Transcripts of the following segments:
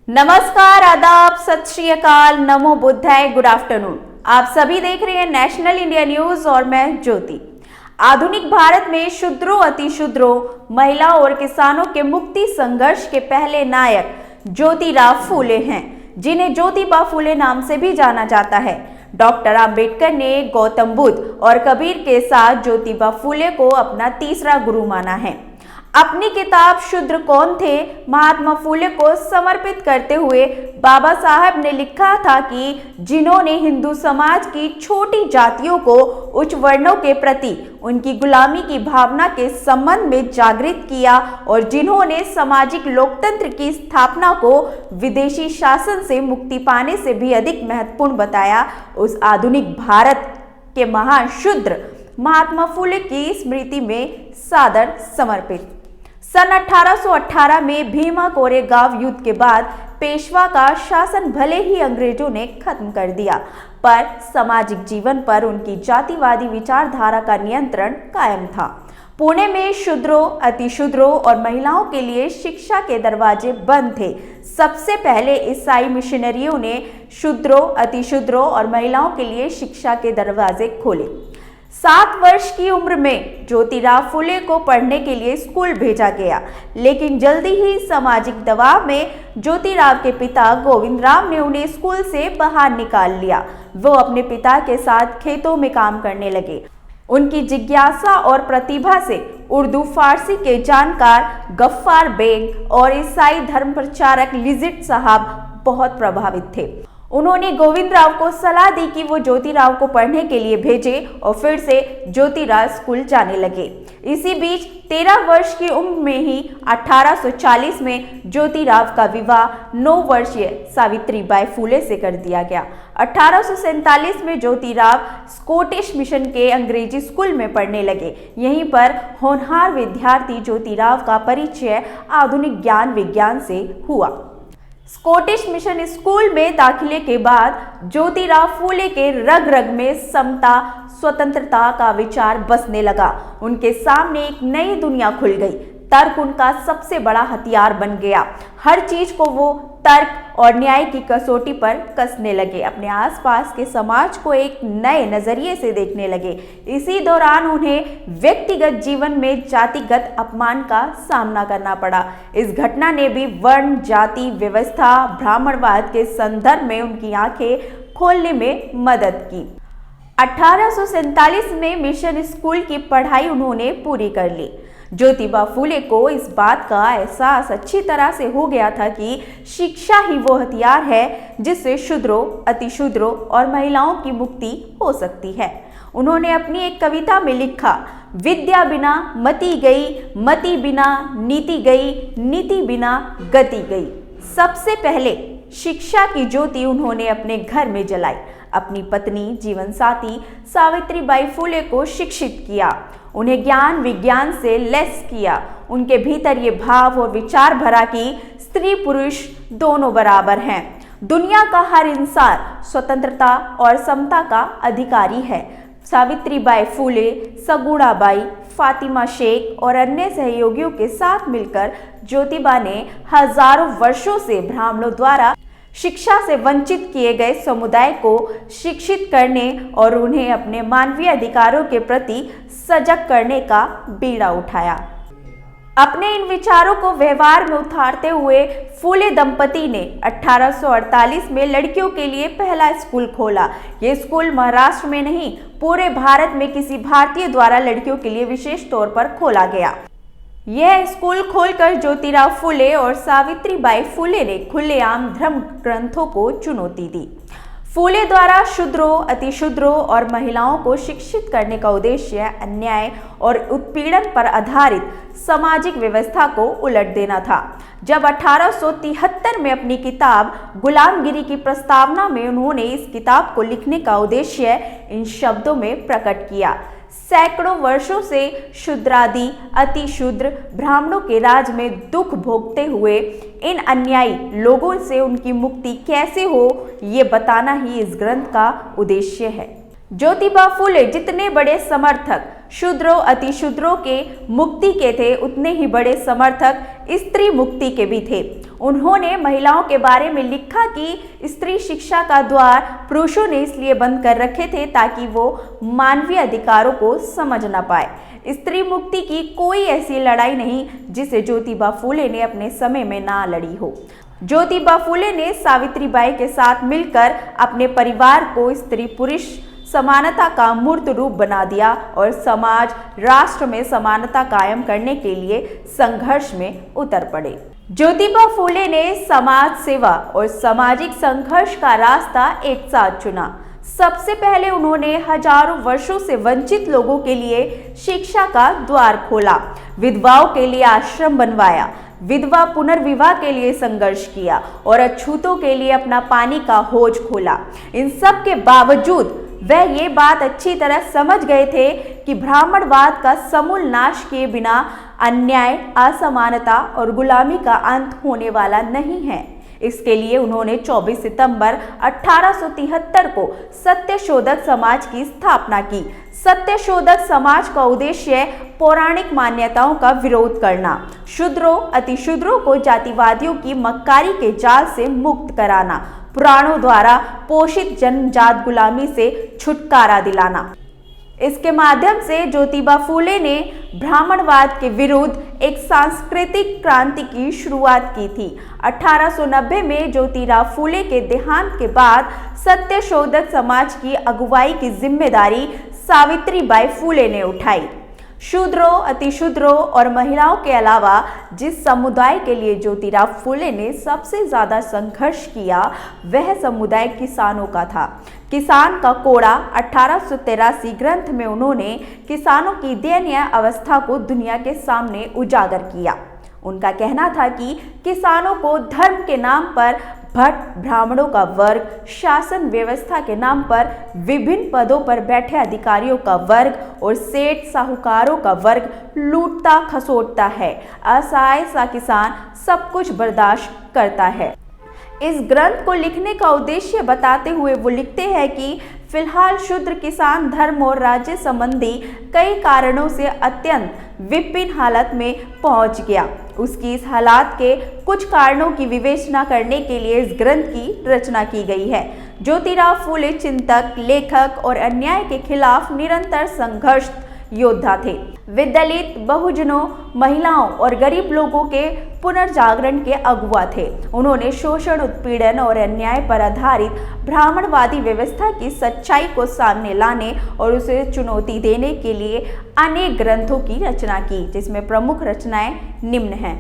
नमस्कार, आदाब, सत श्री अकाल, नमो बुद्धाय, गुड आफ्टरनून। आप सभी देख रहे हैं नेशनल इंडिया न्यूज और मैं ज्योति। आधुनिक भारत में शूद्रों, अतिशूद्रों, महिलाओं और किसानों के मुक्ति संघर्ष के पहले नायक ज्योतिराव फूले हैं, जिन्हें ज्योतिबा फूले नाम से भी जाना जाता है। डॉक्टर आम्बेडकर ने गौतम बुद्ध और कबीर के साथ ज्योतिबा फूले को अपना तीसरा गुरु माना है। अपनी किताब शूद्र कौन थे महात्मा फूले को समर्पित करते हुए बाबा साहब ने लिखा था कि जिन्होंने हिंदू समाज की छोटी जातियों को उच्च वर्णों के प्रति उनकी गुलामी की भावना के संबंध में जागृत किया और जिन्होंने सामाजिक लोकतंत्र की स्थापना को विदेशी शासन से मुक्ति पाने से भी अधिक महत्वपूर्ण बताया, उस आधुनिक भारत के महान शूद्र महात्मा फूले की स्मृति में सादर समर्पित। सन 1818 में भीमा कोरेगांव युद्ध के बाद पेशवा का शासन भले ही अंग्रेजों ने खत्म कर दिया, पर सामाजिक जीवन पर उनकी जातिवादी विचारधारा का नियंत्रण कायम था। पुणे में शूद्रों, अतिशूद्रों और महिलाओं के लिए शिक्षा के दरवाजे बंद थे। सबसे पहले ईसाई मिशनरियों ने शूद्रों, अतिशूद्रों और महिलाओं के लिए शिक्षा के दरवाजे खोले। 7 वर्ष की उम्र में ज्योतिराव फूले को पढ़ने के लिए स्कूल भेजा गया, लेकिन जल्दी ही सामाजिक दबाव में ज्योतिराव के पिता गोविंद राम ने उन्हें स्कूल से बाहर निकाल लिया। वो अपने पिता के साथ खेतों में काम करने लगे। उनकी जिज्ञासा और प्रतिभा से उर्दू फारसी के जानकार गफ्फार बेग और ईसाई धर्म प्रचारक लिजिट साहब बहुत प्रभावित थे। उन्होंने गोविंद राव को सलाह दी कि वो ज्योतिराव को पढ़ने के लिए भेजे और फिर से ज्योतिराव स्कूल जाने लगे। इसी बीच 13 वर्ष की उम्र में ही 1840 में ज्योतिराव का विवाह 9 वर्षीय सावित्रीबाई फूले से कर दिया गया। 1847 में ज्योतिराव स्कॉटिश मिशन के अंग्रेजी स्कूल में पढ़ने लगे। यहीं पर होनहार विद्यार्थी ज्योतिराव का परिचय आधुनिक ज्ञान विज्ञान से हुआ। स्कॉटिश मिशन स्कूल में दाखिले के बाद ज्योतिराव फूले के रग रग में समता, स्वतंत्रता का विचार बसने लगा। उनके सामने एक नई दुनिया खुल गई। तर्क उनका सबसे बड़ा हथियार बन गया। हर चीज को वो तर्क और न्याय की कसौटी पर कसने लगे। अपने आसपास के समाज को एक नए नजरिए से देखने लगे। इसी दौरान उन्हें व्यक्तिगत जीवन में जातिगत अपमान का सामना करना पड़ा। इस घटना ने भी वर्ण, जाति व्यवस्था, ब्राह्मणवाद के संदर्भ में उनकी आंखें खोलने में मदद की। 1847 में मिशन स्कूल की पढ़ाई उन्होंने पूरी कर ली। ज्योतिबा फूले को इस बात का एहसास अच्छी तरह से हो गया था कि शिक्षा ही वो हथियार है जिससे शूद्रों, अतिशूद्रों और महिलाओं की मुक्ति हो सकती है। उन्होंने अपनी एक कविता में लिखा, विद्या बिना मति गई, मति बिना नीति गई, नीति बिना गति गई। सबसे पहले शिक्षा की ज्योति उन्होंने अपने घर में जलाई। अपनी पत्नी, जीवन साथी सावित्रीबाई फूले को शिक्षित किया, उन्हें ज्ञान विज्ञान से लैस किया। उनके भीतर ये भाव और विचार भरा कि स्त्री पुरुष दोनों बराबर हैं। दुनिया का हर इंसान स्वतंत्रता और समता का अधिकारी है। सावित्रीबाई फूले, सगुणाबाई, फातिमा शेख और अन्य सहयोगियों के साथ मिलकर ज्योतिबा ने हजारों वर्षों से ब्राह्मणों द्वारा शिक्षा से वंचित किए गए समुदाय को शिक्षित करने और उन्हें अपने मानवीय अधिकारों के प्रति सजग करने का बीड़ा उठाया। अपने इन विचारों को व्यवहार में उतारते हुए फूले दंपति ने 1848 में लड़कियों के लिए पहला स्कूल खोला। ये स्कूल महाराष्ट्र में नहीं, पूरे भारत में किसी भारतीय द्वारा लड़कियों के लिए विशेष तौर पर खोला गया। यह स्कूल खोलकर ज्योतिराव फूले और सावित्रीबाई फूले ने खुलेआम धर्म ग्रंथों को चुनौती दी। फूले द्वारा शूद्रों, अतिशूद्रों और महिलाओं को शिक्षित करने का उद्देश्य अन्याय और उत्पीड़न पर आधारित सामाजिक व्यवस्था को उलट देना था। जब 1873 में अपनी किताब गुलामगिरी की प्रस्तावना में उन्होंने इस किताब को लिखने का उद्देश्य इन शब्दों में प्रकट किया, सैकड़ों वर्षों से शूद्रादि अतिशूद्र ब्राह्मणों के राज में दुख भोगते हुए इन अन्यायी लोगों से उनकी मुक्ति कैसे हो, ये बताना ही इस ग्रंथ का उद्देश्य है। ज्योतिबा फूले जितने बड़े समर्थक शूद्रों अतिशूद्रों के मुक्ति के थे, उतने ही बड़े समर्थक स्त्री मुक्ति के भी थे। उन्होंने महिलाओं के बारे में लिखा कि स्त्री शिक्षा का द्वार पुरुषों ने इसलिए बंद कर रखे थे ताकि वो मानवीय अधिकारों को समझ न पाए। स्त्री मुक्ति की कोई ऐसी लड़ाई नहीं जिसे ज्योतिबा फूले ने अपने समय में ना लड़ी हो। ज्योतिबा फूले ने सावित्रीबाई के साथ मिलकर अपने परिवार को स्त्री पुरुष समानता का मूर्त रूप बना दिया और समाज राष्ट्र में समानता कायम करने के लिए संघर्ष में उतर पड़े। ज्योतिबा फूले ने समाज सेवा और सामाजिक संघर्ष का रास्ता एक साथ चुना। सबसे पहले उन्होंने हजारों वर्षों से वंचित लोगों के लिए शिक्षा का द्वार खोला, विधवाओं के लिए आश्रम बनवाया, विधवा पुनर्विवाह के लिए संघर्ष किया और अछूतों के लिए अपना पानी का हौज खोला। इन सब के बावजूद वह ये बात अच्छी तरह समझ गए थे कि ब्राह्मणवाद का समूल नाश किए बिना अन्याय, असमानता और गुलामी का अंत होने वाला नहीं है। इसके लिए उन्होंने 24 सितंबर 1873 को सत्यशोधक समाज की स्थापना की। सत्यशोधक समाज का उद्देश्य पौराणिक मान्यताओं का विरोध करना, शूद्रों अतिशूद्रों को जातिवादियों की मक्कारी के जाल से मुक्त कराना, पुराणों द्वारा पोषित जन्मजात गुलामी से छुटकारा दिलाना। इसके माध्यम से ज्योतिबा फूले ने ब्राह्मणवाद के विरुद्ध एक सांस्कृतिक क्रांति की शुरुआत की थी। 1890 में ज्योतिराव फूले के देहांत के बाद सत्यशोधक समाज की अगुवाई की जिम्मेदारी सावित्रीबाई फूले ने उठाई। शूद्रों अतिशूद्रों और महिलाओं के अलावा जिस समुदाय के लिए ज्योतिराव फूले ने सबसे ज्यादा संघर्ष किया वह समुदाय किसानों का था। किसान का कोड़ा 1883 ग्रंथ में उन्होंने किसानों की दयनीय अवस्था को दुनिया के सामने उजागर किया। उनका कहना था कि किसानों को धर्म के नाम पर भट्ट, ब्राह्मणों का वर्ग, शासन व्यवस्था के नाम पर विभिन्न पदों पर बैठे अधिकारियों का वर्ग और सेठ साहूकारों का वर्ग लूटता खसोटता है। असहाय सा किसान सब कुछ बर्दाश्त करता है। इस ग्रंथ को लिखने का उद्देश्य बताते हुए वो लिखते हैं कि फिलहाल शूद्र किसान धर्म और राज्य संबंधी कई कारणों से अत्यंत विपिन हालत में पहुंच गया। उसकी इस हालात के कुछ कारणों की विवेचना करने के लिए इस ग्रंथ की रचना की गई है। ज्योतिराव फूले चिंतक, लेखक और अन्याय के खिलाफ निरंतर संघर्ष योद्धा थे। वे दलित, बहुजनों, महिलाओं और गरीब लोगों के पुनर्जागरण के अगुवा थे। उन्होंने शोषण, उत्पीड़न और अन्याय पर आधारित ब्राह्मणवादी व्यवस्था की सच्चाई को सामने लाने और उसे चुनौती देने के लिए अनेक ग्रंथों की रचना की, जिसमें प्रमुख रचनाएं निम्न हैं।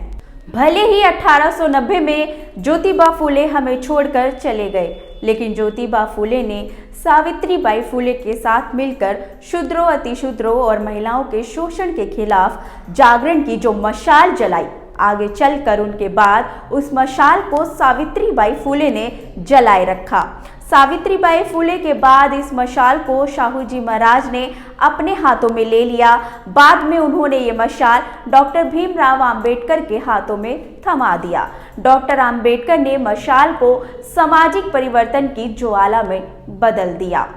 भले ही 1890 में ज्योतिबा फूले हमें छोड़कर चले गए, लेकिन ज्योतिबा फूले ने सावित्रीबाई फूले के साथ मिलकर शूद्रों, अतिशूद्रों और महिलाओं के शोषण के खिलाफ जागरण की जो मशाल जलाई, आगे चलकर उनके बाद उस मशाल को सावित्रीबाई फूले ने जलाए रखा। सावित्रीबाई फूले के बाद इस मशाल को शाहूजी महाराज ने अपने हाथों में ले लिया। बाद में उन्होंने ये मशाल डॉक्टर भीमराव अंबेडकर के हाथों में थमा दिया। डॉक्टर अंबेडकर ने मशाल को सामाजिक परिवर्तन की ज्वाला में बदल दिया।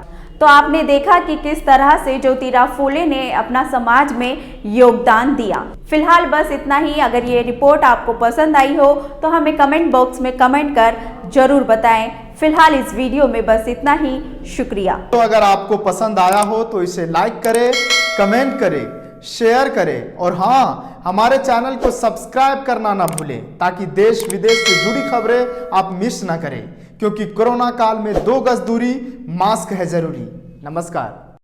तो आपने देखा कि किस तरह से ज्योतिराव फूले ने अपना समाज में योगदान दिया। फिलहाल बस इतना ही। अगर ये रिपोर्ट आपको पसंद आई हो तो हमें कमेंट बॉक्स में कमेंट कर जरूर बताएं। फिलहाल इस वीडियो में बस इतना ही। शुक्रिया। तो अगर आपको पसंद आया हो तो इसे लाइक करें, कमेंट करें, शेयर करें और हाँ, हमारे चैनल को सब्सक्राइब करना ना भूलें ताकि देश विदेश से जुड़ी खबरें आप मिस ना करें, क्योंकि कोरोना काल में 2 गज दूरी, मास्क है जरूरी। नमस्कार।